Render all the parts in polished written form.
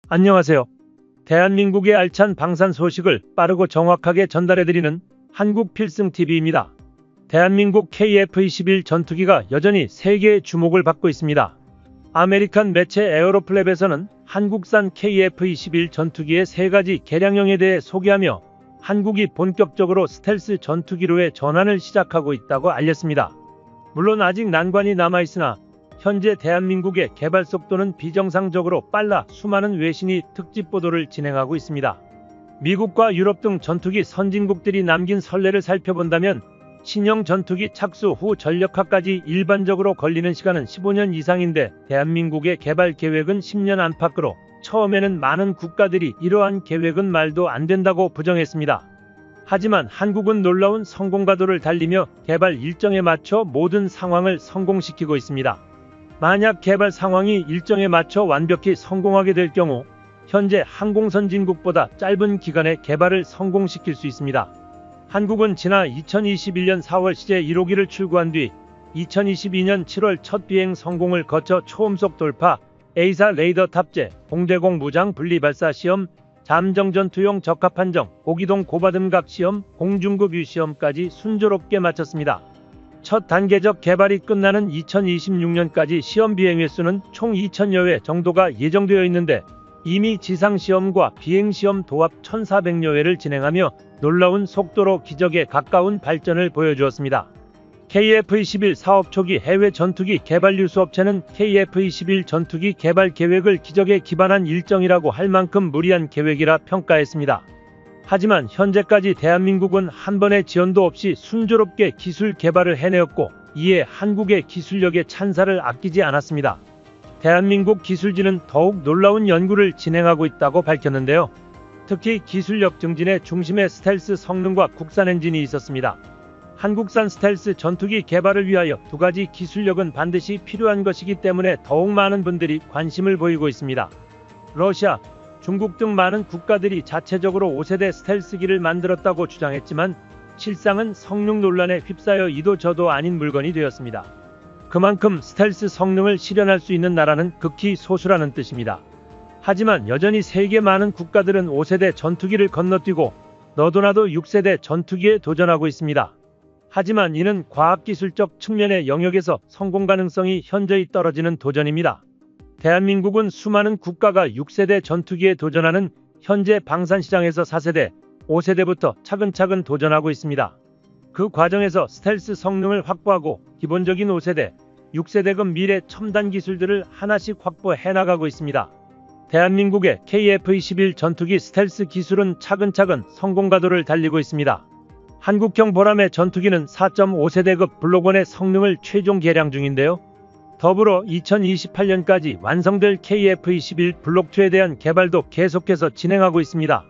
안녕하세요. 대한민국의 알찬 방산 소식을 빠르고 정확하게 전달해드리는 한국필승TV입니다. 대한민국 KF-21 전투기가 여전히 세계의 주목을 받고 있습니다. 아메리칸 매체 에어로플랩에서는 한국산 KF-21 전투기의 3가지 개량형에 대해 소개하며 한국이 본격적으로 스텔스 전투기로의 전환을 시작하고 있다고 알렸습니다. 물론 아직 난관이 남아있으나 현재 대한민국의 개발 속도는 비정상적으로 빨라 수많은 외신이 특집 보도를 진행하고 있습니다. 미국과 유럽 등 전투기 선진국들이 남긴 선례를 살펴본다면 신형 전투기 착수 후 전력화까지 일반적으로 걸리는 시간은 15년 이상인데 대한민국의 개발 계획은 10년 안팎으로 처음에는 많은 국가들이 이러한 계획은 말도 안 된다고 부정했습니다. 하지만 한국은 놀라운 성공가도를 달리며 개발 일정에 맞춰 모든 상황을 성공시키고 있습니다. 만약 개발 상황이 일정에 맞춰 완벽히 성공하게 될 경우 현재 항공선진국보다 짧은 기간에 개발을 성공시킬 수 있습니다. 한국은 지난 2021년 4월 시제 1호기를 출고한 뒤 2022년 7월 첫 비행 성공을 거쳐 초음속 돌파, A사 레이더 탑재, 공대공 무장 분리 발사 시험, 잠정전투용 적합 판정, 고기동 고받음각 시험, 공중급 유 시험까지 순조롭게 마쳤습니다. 첫 단계적 개발이 끝나는 2026년까지 시험 비행 횟수는 총 2,000여 회 정도가 예정되어 있는데 이미 지상시험과 비행시험 도합 1,400여 회를 진행하며 놀라운 속도로 기적에 가까운 발전을 보여주었습니다. KF-21 사업 초기 해외 전투기 개발 유수업체는 KF-21 전투기 개발 계획을 기적에 기반한 일정이라고 할 만큼 무리한 계획이라 평가했습니다. 하지만 현재까지 대한민국은 한 번의 지원도 없이 순조롭게 기술 개발을 해내었고 이에 한국의 기술력의 찬사를 아끼지 않았습니다. 대한민국 기술진은 더욱 놀라운 연구를 진행하고 있다고 밝혔는데요. 특히 기술력 증진의 중심에 스텔스 성능과 국산 엔진이 있었습니다. 한국산 스텔스 전투기 개발을 위하여 2가지 기술력은 반드시 필요한 것이기 때문에 더욱 많은 분들이 관심을 보이고 있습니다. 러시아, 중국 등 많은 국가들이 자체적으로 5세대 스텔스기를 만들었다고 주장했지만 실상은 성능 논란에 휩싸여 이도 저도 아닌 물건이 되었습니다. 그만큼 스텔스 성능을 실현할 수 있는 나라는 극히 소수라는 뜻입니다. 하지만 여전히 세계 많은 국가들은 5세대 전투기를 건너뛰고 너도나도 6세대 전투기에 도전하고 있습니다. 하지만 이는 과학기술적 측면의 영역에서 성공 가능성이 현저히 떨어지는 도전입니다. 대한민국은 수많은 국가가 6세대 전투기에 도전하는 현재 방산시장에서 4세대, 5세대부터 차근차근 도전하고 있습니다. 그 과정에서 스텔스 성능을 확보하고 기본적인 5세대, 6세대급 미래 첨단 기술들을 하나씩 확보해 나가고 있습니다. 대한민국의 KF-21 전투기 스텔스 기술은 차근차근 성공가도를 달리고 있습니다. 한국형 보람의 전투기는 4.5세대급 블록 1의 성능을 최종 개량 중인데요. 더불어 2028년까지 완성될 KF-21 블록 2에 대한 개발도 계속해서 진행하고 있습니다.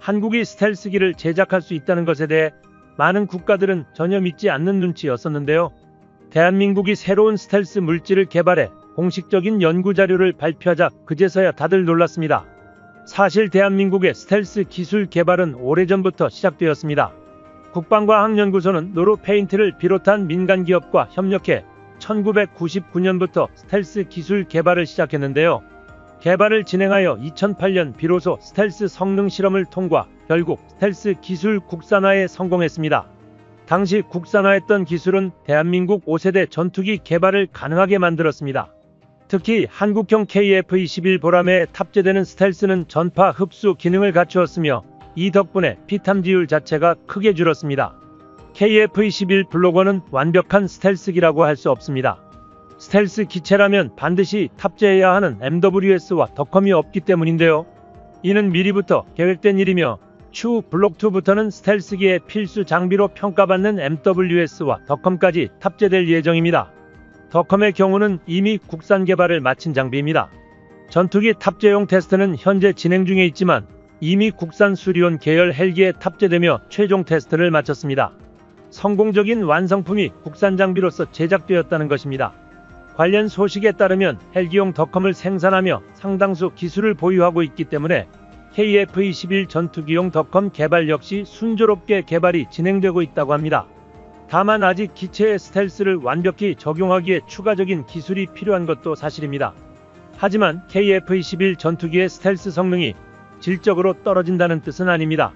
한국이 스텔스기를 제작할 수 있다는 것에 대해 많은 국가들은 전혀 믿지 않는 눈치였었는데요. 대한민국이 새로운 스텔스 물질을 개발해 공식적인 연구 자료를 발표하자 그제서야 다들 놀랐습니다. 사실 대한민국의 스텔스 기술 개발은 오래전부터 시작되었습니다. 국방과학연구소는 노루페인트를 비롯한 민간 기업과 협력해 1999년부터 스텔스 기술 개발을 시작했는데요. 개발을 진행하여 2008년 비로소 스텔스 성능 실험을 통과, 결국 스텔스 기술 국산화에 성공했습니다. 당시 국산화했던 기술은 대한민국 5세대 전투기 개발을 가능하게 만들었습니다. 특히 한국형 KF-21 보람에 탑재되는 스텔스는 전파 흡수 기능을 갖추었으며 이 덕분에 피탐지율 자체가 크게 줄었습니다. KF-21 블록 1은 완벽한 스텔스기라고 할 수 없습니다. 스텔스 기체라면 반드시 탑재해야 하는 MWS와 덕컴이 없기 때문인데요. 이는 미리부터 계획된 일이며 추후 블록 2부터는 스텔스기의 필수 장비로 평가받는 MWS와 덕컴까지 탑재될 예정입니다. 덕컴의 경우는 이미 국산 개발을 마친 장비입니다. 전투기 탑재용 테스트는 현재 진행 중에 있지만 이미 국산 수리온 계열 헬기에 탑재되며 최종 테스트를 마쳤습니다. 성공적인 완성품이 국산 장비로서 제작되었다는 것입니다. 관련 소식에 따르면 헬기용 덕컴을 생산하며 상당수 기술을 보유하고 있기 때문에 KF-21 전투기용 덕컴 개발 역시 순조롭게 개발이 진행되고 있다고 합니다. 다만 아직 기체의 스텔스를 완벽히 적용하기에 추가적인 기술이 필요한 것도 사실입니다. 하지만 KF-21 전투기의 스텔스 성능이 질적으로 떨어진다는 뜻은 아닙니다.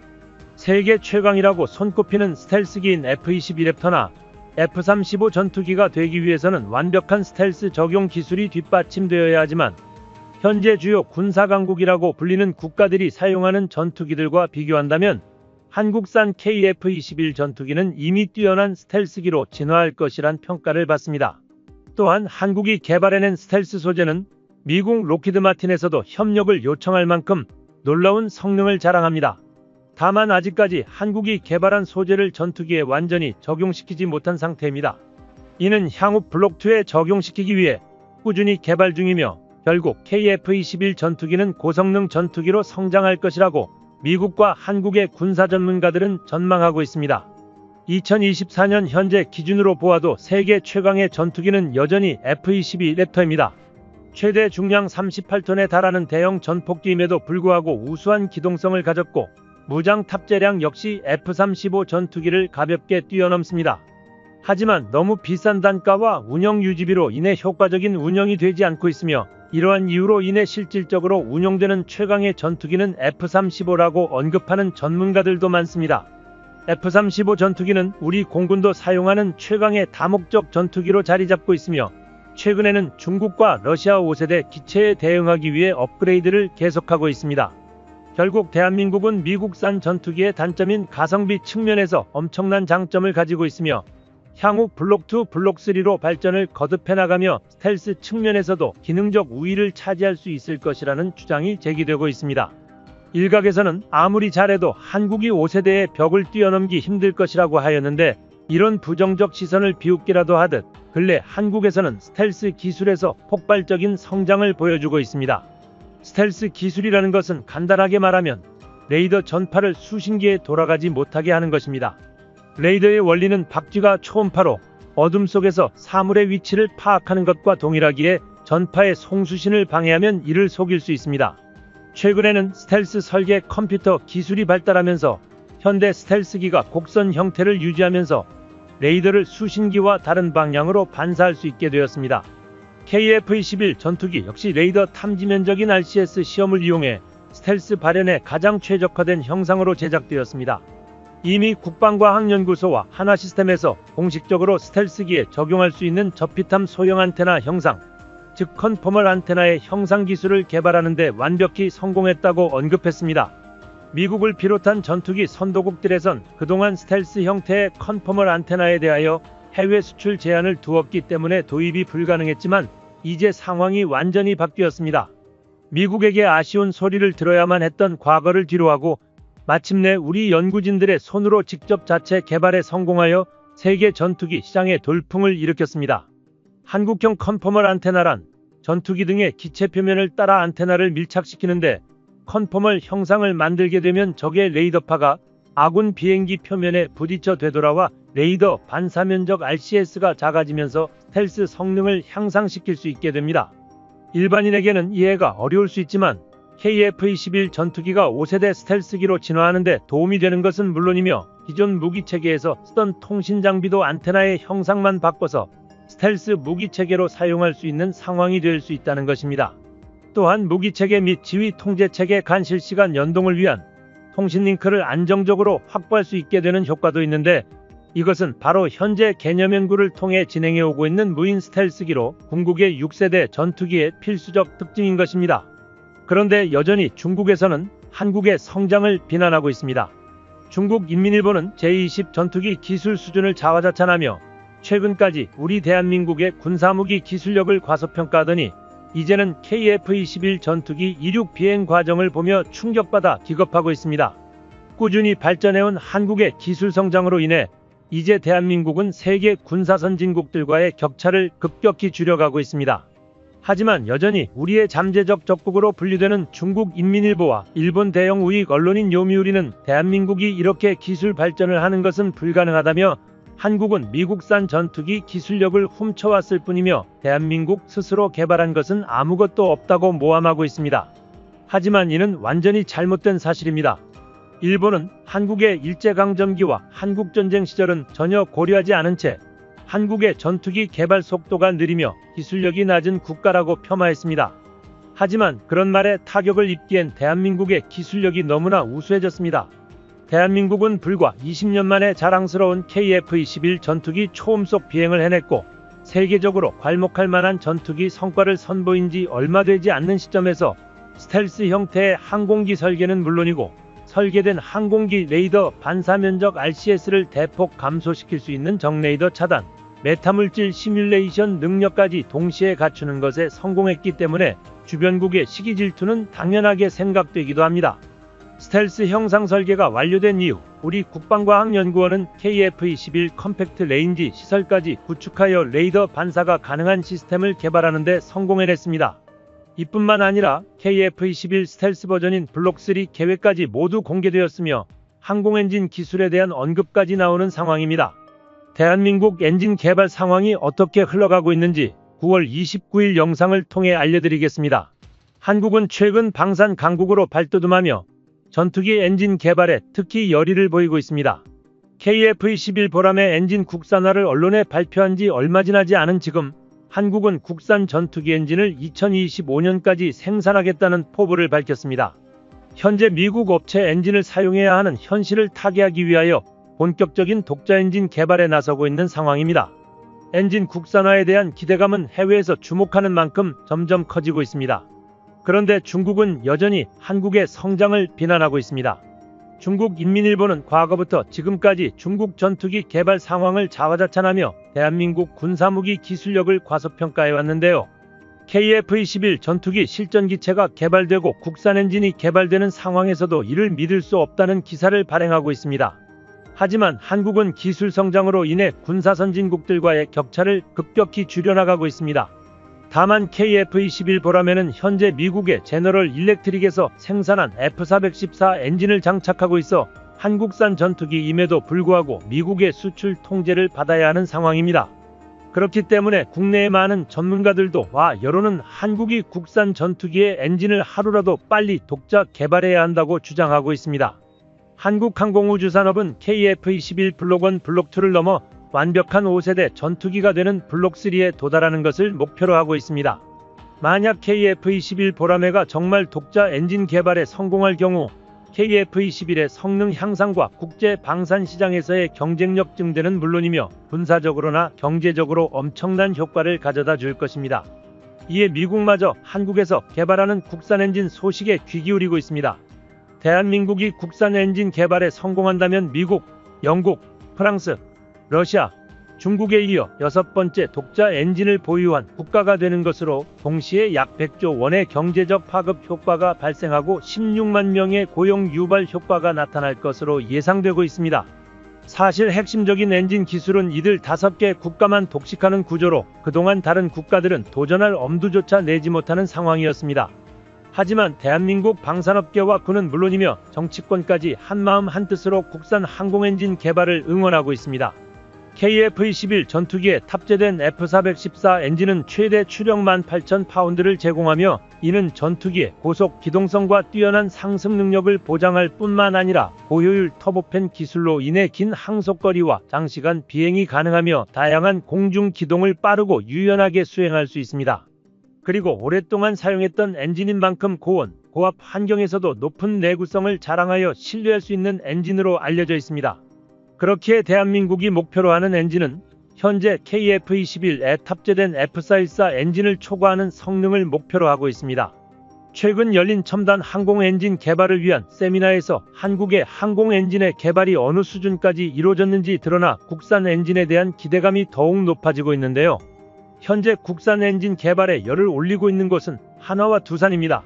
세계 최강이라고 손꼽히는 스텔스기인 F-22 랩터나 F-35 전투기가 되기 위해서는 완벽한 스텔스 적용 기술이 뒷받침되어야 하지만 현재 주요 군사강국이라고 불리는 국가들이 사용하는 전투기들과 비교한다면 한국산 KF-21 전투기는 이미 뛰어난 스텔스기로 진화할 것이란 평가를 받습니다. 또한 한국이 개발해낸 스텔스 소재는 미국 록히드 마틴에서도 협력을 요청할 만큼 놀라운 성능을 자랑합니다. 다만 아직까지 한국이 개발한 소재를 전투기에 완전히 적용시키지 못한 상태입니다. 이는 향후 블록2에 적용시키기 위해 꾸준히 개발 중이며 결국 KF-21 전투기는 고성능 전투기로 성장할 것이라고 미국과 한국의 군사 전문가들은 전망하고 있습니다. 2024년 현재 기준으로 보아도 세계 최강의 전투기는 여전히 F-22 랩터입니다. 최대 중량 38톤에 달하는 대형 전폭기임에도 불구하고 우수한 기동성을 가졌고 무장 탑재량 역시 F-35 전투기를 가볍게 뛰어넘습니다. 하지만 너무 비싼 단가와 운영 유지비로 인해 효과적인 운영이 되지 않고 있으며 이러한 이유로 인해 실질적으로 운용되는 최강의 전투기는 F-35라고 언급하는 전문가들도 많습니다. F-35 전투기는 우리 공군도 사용하는 최강의 다목적 전투기로 자리잡고 있으며 최근에는 중국과 러시아 5세대 기체에 대응하기 위해 업그레이드를 계속하고 있습니다. 결국 대한민국은 미국산 전투기의 단점인 가성비 측면에서 엄청난 장점을 가지고 있으며 향후 블록2, 블록3로 발전을 거듭해 나가며 스텔스 측면에서도 기능적 우위를 차지할 수 있을 것이라는 주장이 제기되고 있습니다. 일각에서는 아무리 잘해도 한국이 5세대의 벽을 뛰어넘기 힘들 것이라고 하였는데 이런 부정적 시선을 비웃기라도 하듯 근래 한국에서는 스텔스 기술에서 폭발적인 성장을 보여주고 있습니다. 스텔스 기술이라는 것은 간단하게 말하면 레이더 전파를 수신기에 돌아가지 못하게 하는 것입니다. 레이더의 원리는 박쥐가 초음파로 어둠 속에서 사물의 위치를 파악하는 것과 동일하기에 전파의 송수신을 방해하면 이를 속일 수 있습니다. 최근에는 스텔스 설계 컴퓨터 기술이 발달하면서 현대 스텔스기가 곡선 형태를 유지하면서 레이더를 수신기와 다른 방향으로 반사할 수 있게 되었습니다. KF-21 전투기 역시 레이더 탐지면적인 RCS 시험을 이용해 스텔스 발현에 가장 최적화된 형상으로 제작되었습니다. 이미 국방과학연구소와 하나시스템에서 공식적으로 스텔스기에 적용할 수 있는 저피탐 소형 안테나 형상, 즉 컨포멀 안테나의 형상 기술을 개발하는 데 완벽히 성공했다고 언급했습니다. 미국을 비롯한 전투기 선도국들에선 그동안 스텔스 형태의 컨포멀 안테나에 대하여 해외 수출 제한을 두었기 때문에 도입이 불가능했지만 이제 상황이 완전히 바뀌었습니다. 미국에게 아쉬운 소리를 들어야만 했던 과거를 뒤로하고 마침내 우리 연구진들의 손으로 직접 자체 개발에 성공하여 세계 전투기 시장에 돌풍을 일으켰습니다. 한국형 컨포멀 안테나란 전투기 등의 기체 표면을 따라 안테나를 밀착시키는데 컨포멀 형상을 만들게 되면 적의 레이더파가 아군 비행기 표면에 부딪혀 되돌아와 레이더 반사면적 RCS가 작아지면서 스텔스 성능을 향상시킬 수 있게 됩니다. 일반인에게는 이해가 어려울 수 있지만 KF-21 전투기가 5세대 스텔스기로 진화하는 데 도움이 되는 것은 물론이며 기존 무기체계에서 쓰던 통신장비도 안테나의 형상만 바꿔서 스텔스 무기체계로 사용할 수 있는 상황이 될 수 있다는 것입니다. 또한 무기체계 및 지휘 통제체계 간 실시간 연동을 위한 통신 링크를 안정적으로 확보할 수 있게 되는 효과도 있는데 이것은 바로 현재 개념 연구를 통해 진행해 오고 있는 무인 스텔스기로 궁극의 6세대 전투기의 필수적 특징인 것입니다. 그런데 여전히 중국에서는 한국의 성장을 비난하고 있습니다. 중국 인민일보는 제20 전투기 기술 수준을 자화자찬하며 최근까지 우리 대한민국의 군사무기 기술력을 과소평가하더니 이제는 KF-21 전투기 이륙 비행 과정을 보며 충격받아 기겁하고 있습니다. 꾸준히 발전해온 한국의 기술 성장으로 인해 이제 대한민국은 세계 군사 선진국들과의 격차를 급격히 줄여가고 있습니다. 하지만 여전히 우리의 잠재적 적국으로 분류되는 중국 인민일보와 일본 대형 우익 언론인 요미우리는 대한민국이 이렇게 기술 발전을 하는 것은 불가능하다며 한국은 미국산 전투기 기술력을 훔쳐왔을 뿐이며 대한민국 스스로 개발한 것은 아무것도 없다고 모함하고 있습니다. 하지만 이는 완전히 잘못된 사실입니다. 일본은 한국의 일제강점기와 한국전쟁 시절은 전혀 고려하지 않은 채 한국의 전투기 개발 속도가 느리며 기술력이 낮은 국가라고 폄하했습니다. 하지만 그런 말에 타격을 입기엔 대한민국의 기술력이 너무나 우수해졌습니다. 대한민국은 불과 20년 만에 자랑스러운 KF-21 전투기 초음속 비행을 해냈고 세계적으로 괄목할 만한 전투기 성과를 선보인 지 얼마 되지 않는 시점에서 스텔스 형태의 항공기 설계는 물론이고 설계된 항공기 레이더 반사 면적 RCS를 대폭 감소시킬 수 있는 정레이더 차단, 메타물질 시뮬레이션 능력까지 동시에 갖추는 것에 성공했기 때문에 주변국의 시기 질투는 당연하게 생각되기도 합니다. 스텔스 형상 설계가 완료된 이후 우리 국방과학연구원은 KF-21 컴팩트 레인지 시설까지 구축하여 레이더 반사가 가능한 시스템을 개발하는 데 성공해냈습니다. 이뿐만 아니라 KF-21 스텔스 버전인 블록3 계획까지 모두 공개되었으며 항공엔진 기술에 대한 언급까지 나오는 상황입니다. 대한민국 엔진 개발 상황이 어떻게 흘러가고 있는지 9월 29일 영상을 통해 알려드리겠습니다. 한국은 최근 방산 강국으로 발돋움하며 전투기 엔진 개발에 특히 열의를 보이고 있습니다. KF-21 보람의 엔진 국산화를 언론에 발표한 지 얼마 지나지 않은 지금 한국은 국산 전투기 엔진을 2025년까지 생산하겠다는 포부를 밝혔습니다. 현재 미국 업체 엔진을 사용해야 하는 현실을 타개하기 위하여 본격적인 독자 엔진 개발에 나서고 있는 상황입니다. 엔진 국산화에 대한 기대감은 해외에서 주목하는 만큼 점점 커지고 있습니다. 그런데 중국은 여전히 한국의 성장을 비난하고 있습니다. 중국인민일보는 과거부터 지금까지 중국 전투기 개발 상황을 자화자찬하며 대한민국 군사무기 기술력을 과소평가해왔는데요. KF-21 전투기 실전기체가 개발되고 국산 엔진이 개발되는 상황에서도 이를 믿을 수 없다는 기사를 발행하고 있습니다. 하지만 한국은 기술 성장으로 인해 군사 선진국들과의 격차를 급격히 줄여나가고 있습니다. 다만 KF-21 보람에는 현재 미국의 제너럴 일렉트릭에서 생산한 F414 엔진을 장착하고 있어 한국산 전투기임에도 불구하고 미국의 수출 통제를 받아야 하는 상황입니다. 그렇기 때문에 국내의 많은 전문가들도 여론은 한국이 국산 전투기의 엔진을 하루라도 빨리 독자 개발해야 한다고 주장하고 있습니다. 한국항공우주산업은 KF-21 블록1, 블록2를 넘어 완벽한 5세대 전투기가 되는 블록3에 도달하는 것을 목표로 하고 있습니다. 만약 KF-21 보라매가 정말 독자 엔진 개발에 성공할 경우 KF-21의 성능 향상과 국제 방산 시장에서의 경쟁력 증대는 물론이며 군사적으로나 경제적으로 엄청난 효과를 가져다 줄 것입니다. 이에 미국마저 한국에서 개발하는 국산 엔진 소식에 귀 기울이고 있습니다. 대한민국이 국산 엔진 개발에 성공한다면 미국, 영국, 프랑스, 러시아, 중국에 이어 6번째 독자 엔진을 보유한 국가가 되는 것으로 동시에 약 100조 원의 경제적 파급 효과가 발생하고 16만 명의 고용 유발 효과가 나타날 것으로 예상되고 있습니다. 사실 핵심적인 엔진 기술은 이들 5개 국가만 독식하는 구조로 그동안 다른 국가들은 도전할 엄두조차 내지 못하는 상황이었습니다. 하지만 대한민국 방산업계와 군은 물론이며 정치권까지 한마음 한뜻으로 국산 항공엔진 개발을 응원하고 있습니다. KF-21 전투기에 탑재된 F414 엔진은 최대 추력 18,000파운드를 제공하며 이는 전투기의 고속 기동성과 뛰어난 상승 능력을 보장할 뿐만 아니라 고효율 터보팬 기술로 인해 긴 항속거리와 장시간 비행이 가능하며 다양한 공중 기동을 빠르고 유연하게 수행할 수 있습니다. 그리고 오랫동안 사용했던 엔진인 만큼 고온, 고압 환경에서도 높은 내구성을 자랑하여 신뢰할 수 있는 엔진으로 알려져 있습니다. 그렇기에 대한민국이 목표로 하는 엔진은 현재 KF-21에 탑재된 F414 엔진을 초과하는 성능을 목표로 하고 있습니다. 최근 열린 첨단 항공엔진 개발을 위한 세미나에서 한국의 항공엔진의 개발이 어느 수준까지 이루어졌는지 드러나 국산 엔진에 대한 기대감이 더욱 높아지고 있는데요. 현재 국산 엔진 개발에 열을 올리고 있는 곳은 한화와 두산입니다.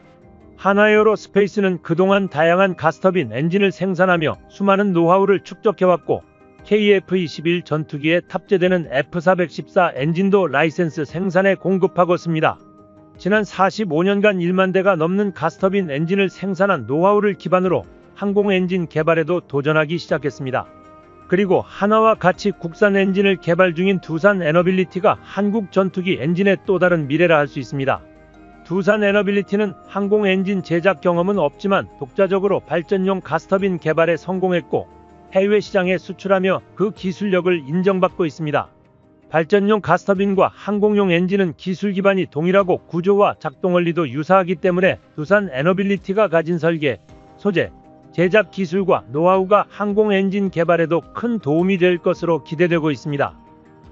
한화에어로스페이스는 그동안 다양한 가스터빈 엔진을 생산하며 수많은 노하우를 축적해왔고 KF-21 전투기에 탑재되는 F414 엔진도 라이센스 생산에 공급하고 있습니다. 지난 45년간 1만 대가 넘는 가스터빈 엔진을 생산한 노하우를 기반으로 항공엔진 개발에도 도전하기 시작했습니다. 그리고 한화와 같이 국산 엔진을 개발 중인 두산 에너빌리티가 한국 전투기 엔진의 또 다른 미래라 할 수 있습니다. 두산 에너빌리티는 항공 엔진 제작 경험은 없지만 독자적으로 발전용 가스터빈 개발에 성공했고 해외 시장에 수출하며 그 기술력을 인정받고 있습니다. 발전용 가스터빈과 항공용 엔진은 기술 기반이 동일하고 구조와 작동 원리도 유사하기 때문에 두산 에너빌리티가 가진 설계, 소재, 제작 기술과 노하우가 항공 엔진 개발에도 큰 도움이 될 것으로 기대되고 있습니다.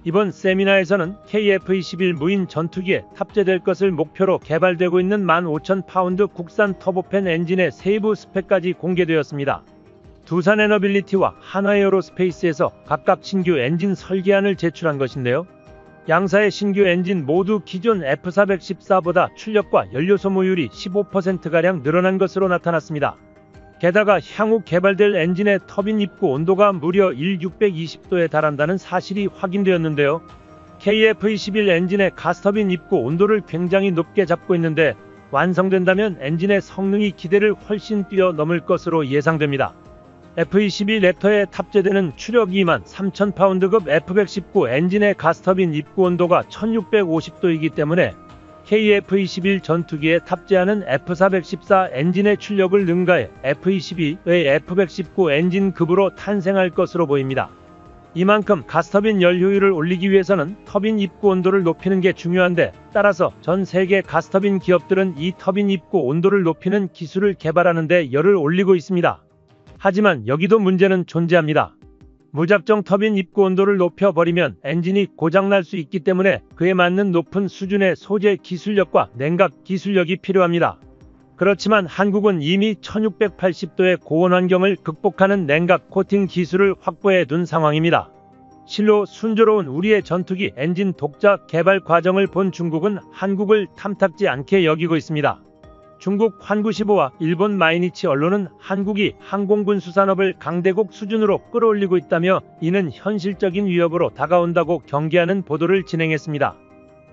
이번 세미나에서는 KF-21 무인 전투기에 탑재될 것을 목표로 개발되고 있는 15,000파운드 국산 터보팬 엔진의 세부 스펙까지 공개되었습니다. 두산 에너빌리티와 한화에어로스페이스에서 각각 신규 엔진 설계안을 제출한 것인데요. 양사의 신규 엔진 모두 기존 F414보다 출력과 연료 소모율이 15%가량 늘어난 것으로 나타났습니다. 게다가 향후 개발될 엔진의 터빈 입구 온도가 무려 1620도에 달한다는 사실이 확인되었는데요. KF-21 엔진의 가스터빈 입구 온도를 굉장히 높게 잡고 있는데 완성된다면 엔진의 성능이 기대를 훨씬 뛰어넘을 것으로 예상됩니다. F-22 랩터에 탑재되는 추력 23,000파운드급 F119 엔진의 가스터빈 입구 온도가 1650도이기 때문에 KF-21 전투기에 탑재하는 F414 엔진의 출력을 능가해 F-22의 F119 엔진급으로 탄생할 것으로 보입니다. 이만큼 가스터빈 열효율을 올리기 위해서는 터빈 입구 온도를 높이는 게 중요한데, 따라서 전 세계 가스터빈 기업들은 이 터빈 입구 온도를 높이는 기술을 개발하는 데 열을 올리고 있습니다. 하지만 여기도 문제는 존재합니다. 무작정 터빈 입구 온도를 높여버리면 엔진이 고장날 수 있기 때문에 그에 맞는 높은 수준의 소재 기술력과 냉각 기술력이 필요합니다. 그렇지만 한국은 이미 1680도의 고온 환경을 극복하는 냉각 코팅 기술을 확보해 둔 상황입니다. 실로 순조로운 우리의 전투기 엔진 독자 개발 과정을 본 중국은 한국을 탐탁지 않게 여기고 있습니다. 중국 환구시보와 일본 마이니치 언론은 한국이 항공군 수산업을 강대국 수준으로 끌어올리고 있다며 이는 현실적인 위협으로 다가온다고 경계하는 보도를 진행했습니다.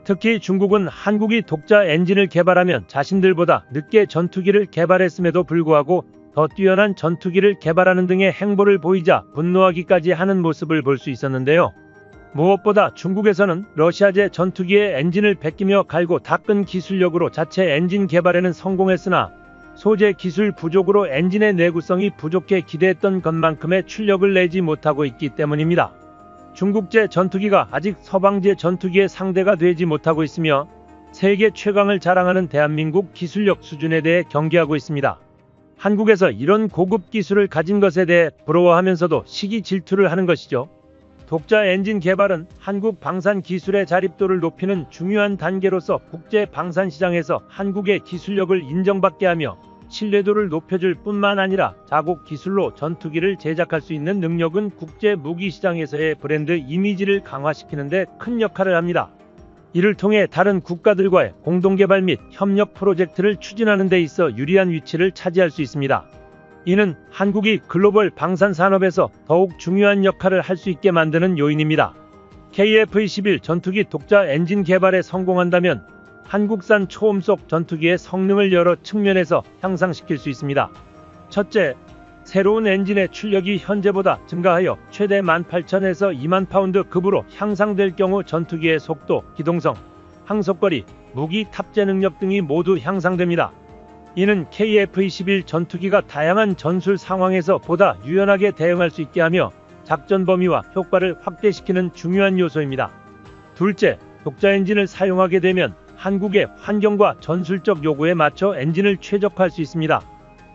특히 중국은 한국이 독자 엔진을 개발하면 자신들보다 늦게 전투기를 개발했음에도 불구하고 더 뛰어난 전투기를 개발하는 등의 행보를 보이자 분노하기까지 하는 모습을 볼 수 있었는데요. 무엇보다 중국에서는 러시아제 전투기의 엔진을 베끼며 갈고 닦은 기술력으로 자체 엔진 개발에는 성공했으나 소재 기술 부족으로 엔진의 내구성이 부족해 기대했던 것만큼의 출력을 내지 못하고 있기 때문입니다. 중국제 전투기가 아직 서방제 전투기의 상대가 되지 못하고 있으며 세계 최강을 자랑하는 대한민국 기술력 수준에 대해 경계하고 있습니다. 한국에서 이런 고급 기술을 가진 것에 대해 부러워하면서도 시기 질투를 하는 것이죠. 독자 엔진 개발은 한국 방산 기술의 자립도를 높이는 중요한 단계로서 국제 방산 시장에서 한국의 기술력을 인정받게 하며 신뢰도를 높여줄 뿐만 아니라 자국 기술로 전투기를 제작할 수 있는 능력은 국제 무기 시장에서의 브랜드 이미지를 강화시키는 데 큰 역할을 합니다. 이를 통해 다른 국가들과의 공동개발 및 협력 프로젝트를 추진하는 데 있어 유리한 위치를 차지할 수 있습니다. 이는 한국이 글로벌 방산 산업에서 더욱 중요한 역할을 할 수 있게 만드는 요인입니다. KF-21 전투기 독자 엔진 개발에 성공한다면 한국산 초음속 전투기의 성능을 여러 측면에서 향상시킬 수 있습니다. 첫째, 새로운 엔진의 출력이 현재보다 증가하여 최대 18,000에서 2만 파운드 급으로 향상될 경우 전투기의 속도, 기동성, 항속거리, 무기 탑재 능력 등이 모두 향상됩니다. 이는 KF-21 전투기가 다양한 전술 상황에서 보다 유연하게 대응할 수 있게 하며 작전 범위와 효과를 확대시키는 중요한 요소입니다. 둘째, 독자 엔진을 사용하게 되면 한국의 환경과 전술적 요구에 맞춰 엔진을 최적화할 수 있습니다.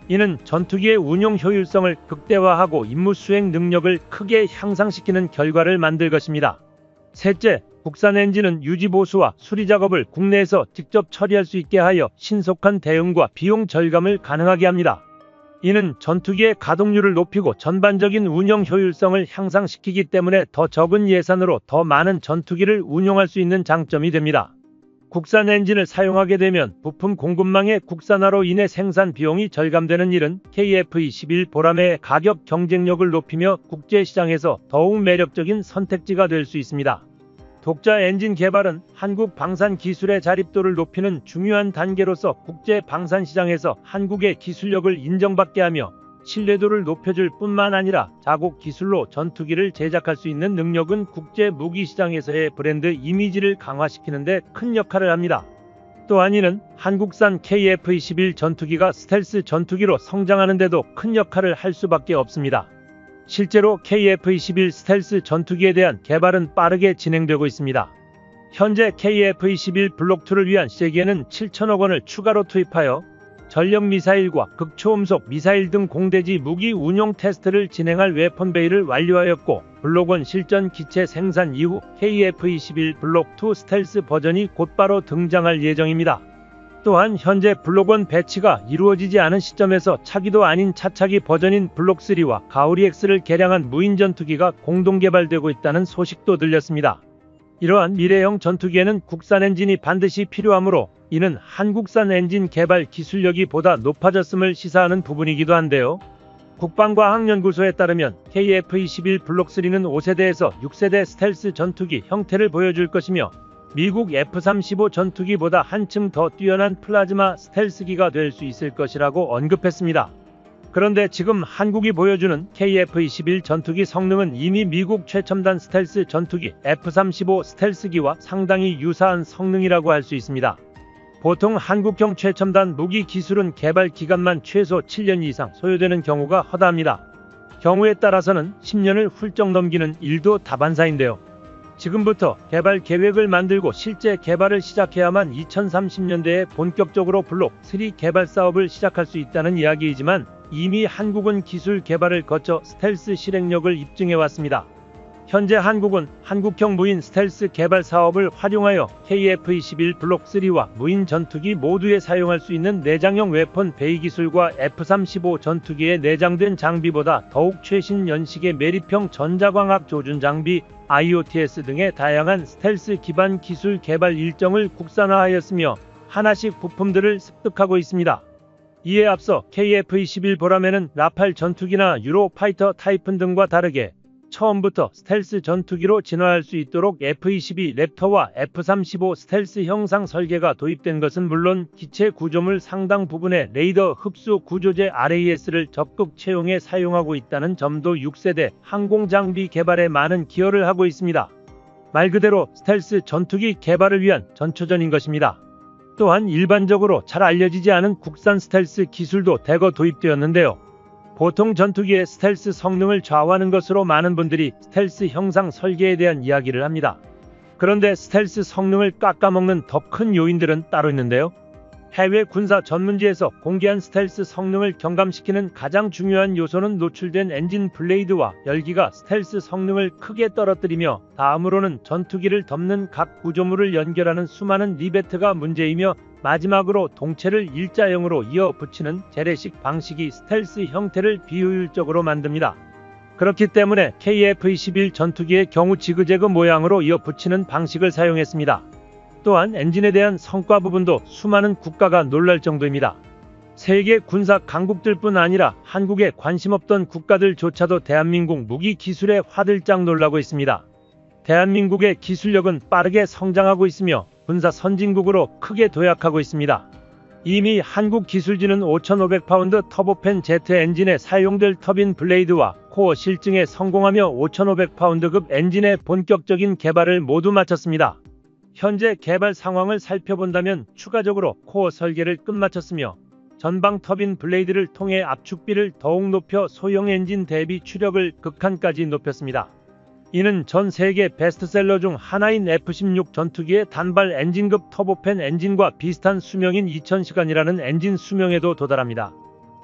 이는 전투기의 운용 효율성을 극대화하고 임무 수행 능력을 크게 향상시키는 결과를 만들 것입니다. 셋째, 국산 엔진은 유지 보수와 수리 작업을 국내에서 직접 처리할 수 있게 하여 신속한 대응과 비용 절감을 가능하게 합니다. 이는 전투기의 가동률을 높이고 전반적인 운영 효율성을 향상시키기 때문에 더 적은 예산으로 더 많은 전투기를 운용할 수 있는 장점이 됩니다. 국산 엔진을 사용하게 되면 부품 공급망의 국산화로 인해 생산 비용이 절감되는 일은 KF-21 보람의 가격 경쟁력을 높이며 국제시장에서 더욱 매력적인 선택지가 될 수 있습니다. 독자 엔진 개발은 한국 방산 기술의 자립도를 높이는 중요한 단계로서 국제 방산 시장에서 한국의 기술력을 인정받게 하며 신뢰도를 높여줄 뿐만 아니라 자국 기술로 전투기를 제작할 수 있는 능력은 국제 무기 시장에서의 브랜드 이미지를 강화시키는 데 큰 역할을 합니다. 또한 이는 한국산 KF-21 전투기가 스텔스 전투기로 성장하는 데도 큰 역할을 할 수밖에 없습니다. 실제로 KF-21 스텔스 전투기에 대한 개발은 빠르게 진행되고 있습니다. 현재 KF-21 블록2를 위한 세계에는 7천억 원을 추가로 투입하여 전력 미사일과 극초음속 미사일 등 공대지 무기 운용 테스트를 진행할 웨펀베이를 완료하였고, 블록1 실전 기체 생산 이후 KF-21 블록2 스텔스 버전이 곧바로 등장할 예정입니다. 또한 현재 블록1 배치가 이루어지지 않은 시점에서 차기도 아닌 차차기 버전인 블록3와 가오리-X를 개량한 무인 전투기가 공동 개발되고 있다는 소식도 들렸습니다. 이러한 미래형 전투기에는 국산 엔진이 반드시 필요하므로 이는 한국산 엔진 개발 기술력이 보다 높아졌음을 시사하는 부분이기도 한데요. 국방과학연구소에 따르면 KF-21 블록3는 5세대에서 6세대 스텔스 전투기 형태를 보여줄 것이며, 미국 F-35 전투기보다 한층 더 뛰어난 플라즈마 스텔스기가 될 수 있을 것이라고 언급했습니다. 그런데 지금 한국이 보여주는 KF-21 전투기 성능은 이미 미국 최첨단 스텔스 전투기 F-35 스텔스기와 상당히 유사한 성능이라고 할 수 있습니다. 보통 한국형 최첨단 무기 기술은 개발 기간만 최소 7년 이상 소요되는 경우가 허다합니다. 경우에 따라서는 10년을 훌쩍 넘기는 일도 다반사인데요. 지금부터 개발 계획을 만들고 실제 개발을 시작해야만 2030년대에 본격적으로 블록3 개발 사업을 시작할 수 있다는 이야기이지만, 이미 한국은 기술 개발을 거쳐 스텔스 실행력을 입증해왔습니다. 현재 한국은 한국형 무인 스텔스 개발 사업을 활용하여 KF-21 블록3와 무인 전투기 모두에 사용할 수 있는 내장형 웨펀 베이 기술과 F-35 전투기에 내장된 장비보다 더욱 최신 연식의 매립형 전자광학 조준 장비, IOTS 등의 다양한 스텔스 기반 기술 개발 일정을 국산화하였으며 하나씩 부품들을 습득하고 있습니다. 이에 앞서 KF-21 보라매는 라팔 전투기나 유로파이터 타이푼 등과 다르게 처음부터 스텔스 전투기로 진화할 수 있도록 F-22 랩터와 F-35 스텔스 형상 설계가 도입된 것은 물론, 기체 구조물 상당 부분에 레이더 흡수 구조재 RAS를 적극 채용해 사용하고 있다는 점도 6세대 항공장비 개발에 많은 기여를 하고 있습니다. 말 그대로 스텔스 전투기 개발을 위한 전초전인 것입니다. 또한 일반적으로 잘 알려지지 않은 국산 스텔스 기술도 대거 도입되었는데요. 보통 전투기의 스텔스 성능을 좌우하는 것으로 많은 분들이 스텔스 형상 설계에 대한 이야기를 합니다. 그런데 스텔스 성능을 깎아먹는 더 큰 요인들은 따로 있는데요. 해외 군사 전문지에서 공개한 스텔스 성능을 경감시키는 가장 중요한 요소는 노출된 엔진 블레이드와 열기가 스텔스 성능을 크게 떨어뜨리며, 다음으로는 전투기를 덮는 각 구조물을 연결하는 수많은 리베트가 문제이며, 마지막으로 동체를 일자형으로 이어 붙이는 재래식 방식이 스텔스 형태를 비효율적으로 만듭니다. 그렇기 때문에 KF-21 전투기의 경우 지그재그 모양으로 이어 붙이는 방식을 사용했습니다. 또한 엔진에 대한 성과 부분도 수많은 국가가 놀랄 정도입니다. 세계 군사 강국들뿐 아니라 한국에 관심 없던 국가들조차도 대한민국 무기 기술에 화들짝 놀라고 있습니다. 대한민국의 기술력은 빠르게 성장하고 있으며 군사 선진국으로 크게 도약하고 있습니다. 이미 한국 기술진은 5,500파운드 터보팬 제트 엔진에 사용될 터빈 블레이드와 코어 실증에 성공하며 5,500파운드급 엔진의 본격적인 개발을 모두 마쳤습니다. 현재 개발 상황을 살펴본다면 추가적으로 코어 설계를 끝마쳤으며, 전방 터빈 블레이드를 통해 압축비를 더욱 높여 소형 엔진 대비 추력을 극한까지 높였습니다. 이는 전 세계 베스트셀러 중 하나인 F-16 전투기의 단발 엔진급 터보팬 엔진과 비슷한 수명인 2000시간이라는 엔진 수명에도 도달합니다.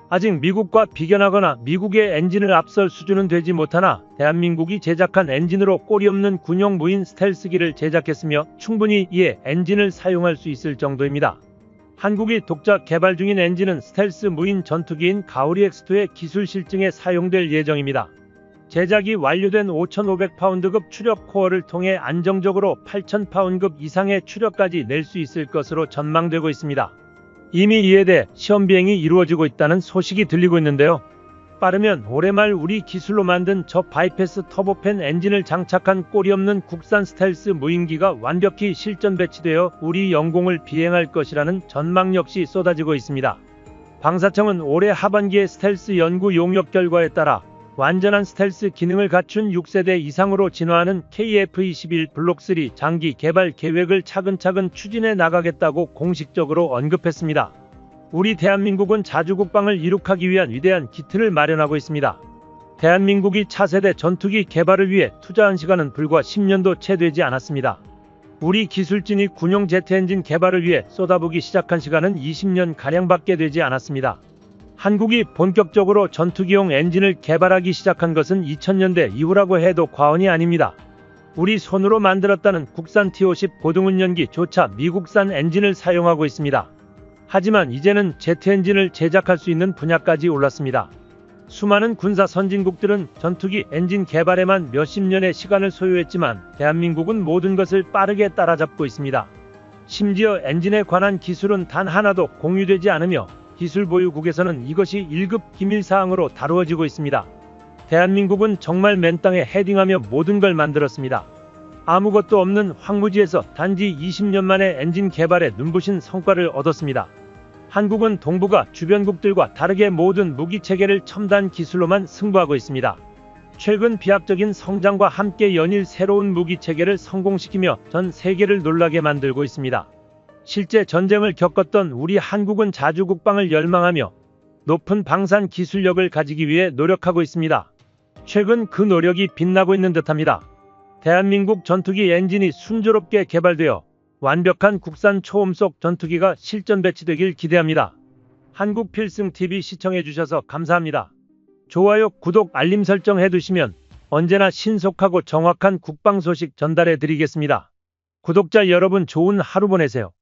아직 미국과 비견하거나 미국의 엔진을 앞설 수준은 되지 못하나, 대한민국이 제작한 엔진으로 꼬리 없는 군용 무인 스텔스기를 제작했으며 충분히 이에 엔진을 사용할 수 있을 정도입니다. 한국이 독자 개발 중인 엔진은 스텔스 무인 전투기인 가오리-X2의 기술 실증에 사용될 예정입니다. 제작이 완료된 5,500파운드급 추력 코어를 통해 안정적으로 8,000파운드급 이상의 추력까지 낼 수 있을 것으로 전망되고 있습니다. 이미 이에 대해 시험 비행이 이루어지고 있다는 소식이 들리고 있는데요. 빠르면 올해 말 우리 기술로 만든 저 바이패스 터보팬 엔진을 장착한 꼬리 없는 국산 스텔스 무인기가 완벽히 실전 배치되어 우리 영공을 비행할 것이라는 전망 역시 쏟아지고 있습니다. 방사청은 올해 하반기에 스텔스 연구 용역 결과에 따라 완전한 스텔스 기능을 갖춘 6세대 이상으로 진화하는 KF-21 블록3 장기 개발 계획을 차근차근 추진해 나가겠다고 공식적으로 언급했습니다. 우리 대한민국은 자주국방을 이룩하기 위한 위대한 기틀을 마련하고 있습니다. 대한민국이 차세대 전투기 개발을 위해 투자한 시간은 불과 10년도 채 되지 않았습니다. 우리 기술진이 군용 제트 엔진 개발을 위해 쏟아부기 시작한 시간은 20년가량밖에 되지 않았습니다. 한국이 본격적으로 전투기용 엔진을 개발하기 시작한 것은 2000년대 이후라고 해도 과언이 아닙니다. 우리 손으로 만들었다는 국산 T-50 고등운전기조차 미국산 엔진을 사용하고 있습니다. 하지만 이제는 제트 엔진을 제작할 수 있는 분야까지 올랐습니다. 수많은 군사 선진국들은 전투기 엔진 개발에만 몇십 년의 시간을 소요했지만 대한민국은 모든 것을 빠르게 따라잡고 있습니다. 심지어 엔진에 관한 기술은 단 하나도 공유되지 않으며 기술 보유국에서는 이것이 1급 기밀사항으로 다루어지고 있습니다. 대한민국은 정말 맨 땅에 헤딩하며 모든 걸 만들었습니다. 아무것도 없는 황무지에서 단지 20년 만에 엔진 개발에 눈부신 성과를 얻었습니다. 한국은 동북아 주변국들과 다르게 모든 무기체계를 첨단 기술로만 승부하고 있습니다. 최근 비약적인 성장과 함께 연일 새로운 무기체계를 성공시키며 전 세계를 놀라게 만들고 있습니다. 실제 전쟁을 겪었던 우리 한국은 자주 국방을 열망하며 높은 방산 기술력을 가지기 위해 노력하고 있습니다. 최근 그 노력이 빛나고 있는 듯합니다. 대한민국 전투기 엔진이 순조롭게 개발되어 완벽한 국산 초음속 전투기가 실전 배치되길 기대합니다. 한국필승TV 시청해주셔서 감사합니다. 좋아요, 구독, 알림 설정 해두시면 언제나 신속하고 정확한 국방 소식 전달해드리겠습니다. 구독자 여러분 좋은 하루 보내세요.